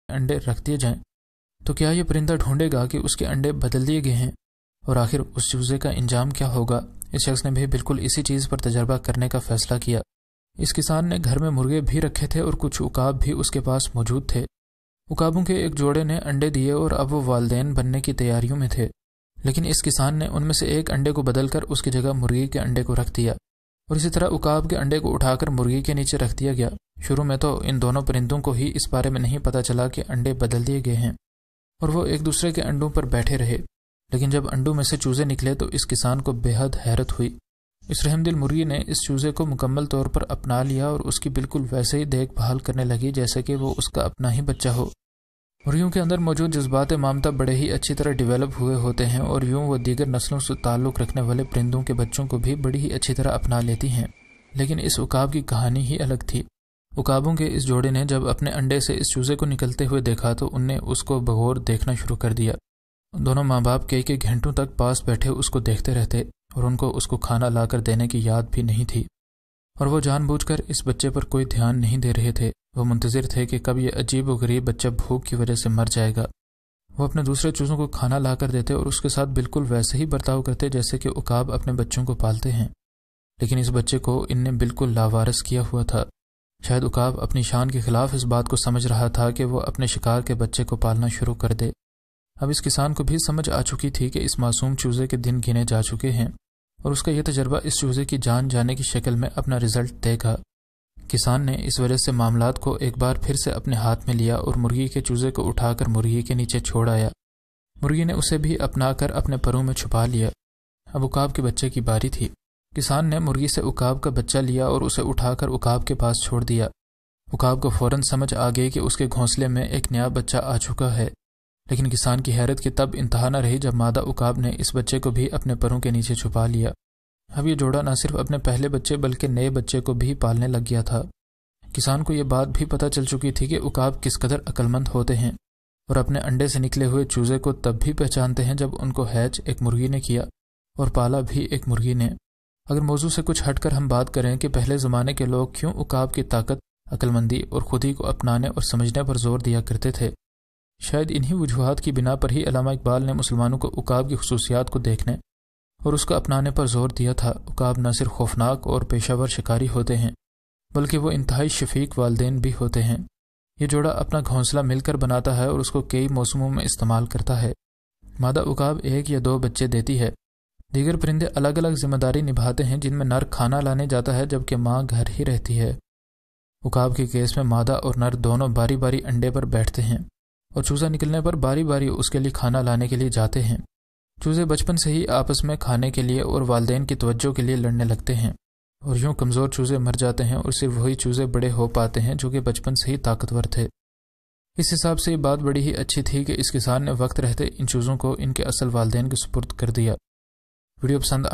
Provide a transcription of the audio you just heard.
अंडे रख दिए जाएं तो क्या ये परिंदा ढूंढेगा कि उसके अंडे बदल दिए गए हैं, और आखिर उस चूजे का इंजाम क्या होगा। इस शख्स ने भी बिल्कुल इसी चीज़ पर तजर्बा करने का फैसला किया। इस किसान ने घर में मुर्गे भी रखे थे और कुछ उकाब भी उसके पास मौजूद थे। उकाबों के एक जोड़े ने अंडे दिए और अब वो वालिदैन बनने की तैयारियों में थे, लेकिन इस किसान ने उनमें से एक अंडे को बदलकर उसकी जगह मुर्गी के अंडे को रख दिया, और इसी तरह उकाब के अंडे को उठाकर मुर्गी के नीचे रख दिया गया। शुरू में तो इन दोनों परिंदों को ही इस बारे में नहीं पता चला कि अंडे बदल दिए गए हैं, और वो एक दूसरे के अंडों पर बैठे रहे। लेकिन जब अंडों में से चूजे निकले तो इस किसान को बेहद हैरत हुई। इस रहमदिल मुर्गी ने इस चूजे को मुकम्मल तौर पर अपना लिया और उसकी बिल्कुल वैसे ही देखभाल करने लगी जैसे कि वो उसका अपना ही बच्चा हो। मुर्गियों के अंदर मौजूद जज्बात ममता बड़े ही अच्छी तरह डेवलप हुए होते हैं, और यूं वो दीगर नस्लों से ताल्लुक़ रखने वाले परिंदों के बच्चों को भी बड़ी ही अच्छी तरह अपना लेती हैं। लेकिन इस उकाब की कहानी ही अलग थी। उकाबों के इस जोड़े ने जब अपने अंडे से इस चूजे को निकलते हुए देखा तो उनने उसको बगौर देखना शुरू कर दिया। दोनों माँ बाप कई घंटों तक पास बैठे उसको देखते रहते, और उनको उसको खाना लाकर देने की याद भी नहीं थी, और वो जानबूझकर इस बच्चे पर कोई ध्यान नहीं दे रहे थे। वो मुंतज़िर थे कि कब ये अजीब व गरीब बच्चा भूख की वजह से मर जाएगा। वो अपने दूसरे चूज़ों को खाना लाकर देते और उसके साथ बिल्कुल वैसे ही बर्ताव करते जैसे कि उकाब अपने बच्चों को पालते हैं। लेकिन इस बच्चे को इनने बिल्कुल लावारिस किया हुआ था। शायद उकाब अपनी शान के खिलाफ इस बात को समझ रहा था कि वो अपने शिकार के बच्चे को पालना शुरू कर दे। अब इस किसान को भी समझ आ चुकी थी कि इस मासूम चूजे के दिन गिने जा चुके हैं, और उसका यह तजर्बा इस चूजे की जान जाने की शक्ल में अपना रिजल्ट देगा। किसान ने इस वजह से मामलात को एक बार फिर से अपने हाथ में लिया और मुर्गी के चूजे को उठाकर मुर्गी के नीचे छोड़ आया। मुर्गी ने उसे भी अपनाकर अपने परों में छुपा लिया। अब उकाब के बच्चे की बारी थी। किसान ने मुर्गी से उकाब का बच्चा लिया और उसे उठाकर उकाब के पास छोड़ दिया। उकाब को फौरन समझ आ गई कि उसके घोंसले में एक नया बच्चा आ चुका है, लेकिन किसान की हैरत की तब इंतहा न रही जब मादा उकाब ने इस बच्चे को भी अपने परों के नीचे छुपा लिया। अब ये जोड़ा न सिर्फ अपने पहले बच्चे बल्कि नए बच्चे को भी पालने लग गया था। किसान को ये बात भी पता चल चुकी थी कि उकाब किस कदर अक्लमंद होते हैं, और अपने अंडे से निकले हुए चूजे को तब भी पहचानते हैं जब उनको हैच एक मुर्गी ने किया और पाला भी एक मुर्गी ने। अगर मौजू से कुछ हटकर हम बात करें कि पहले ज़माने के लोग क्यों उकाब की ताकत, अक्लमंदी और खुदी को अपनाने और समझने पर जोर दिया करते थे, शायद इन्हीं वजूहात की बिना पर ही अल्लामा इकबाल ने मुसलमानों को उकाब की खुसूसियात को देखने और उसको अपनाने पर जोर दिया था। उकाब न सिर्फ खौफनाक और पेशावर शिकारी होते हैं बल्कि वो इंतहाई शफीक वालिदैन भी होते हैं। ये जोड़ा अपना घोंसला मिलकर बनाता है और उसको कई मौसमों में इस्तेमाल करता है। मादा उकाब 1 या 2 बच्चे देती है। दीगर परिंदे अलग अलग जिम्मेदारी निभाते हैं जिनमें नर खाना लाने जाता है जबकि माँ घर ही रहती है। उकाब के केस में मादा और नर दोनों बारी बारी अंडे पर बैठते हैं और चूजा निकलने पर बारी बारी उसके लिए खाना लाने के लिए जाते हैं। चूजे बचपन से ही आपस में खाने के लिए और वालिदैन की तवज्जो के लिए लड़ने लगते हैं, और यूं कमज़ोर चूजे मर जाते हैं और सिर्फ वही चूजे बड़े हो पाते हैं जो कि बचपन से ही ताकतवर थे। इस हिसाब से ये बात बड़ी ही अच्छी थी कि इस किसान ने वक्त रहते इन चूज़ों को इनके असल वालिदैन के सुपुर्द कर दिया। वीडियो पसंद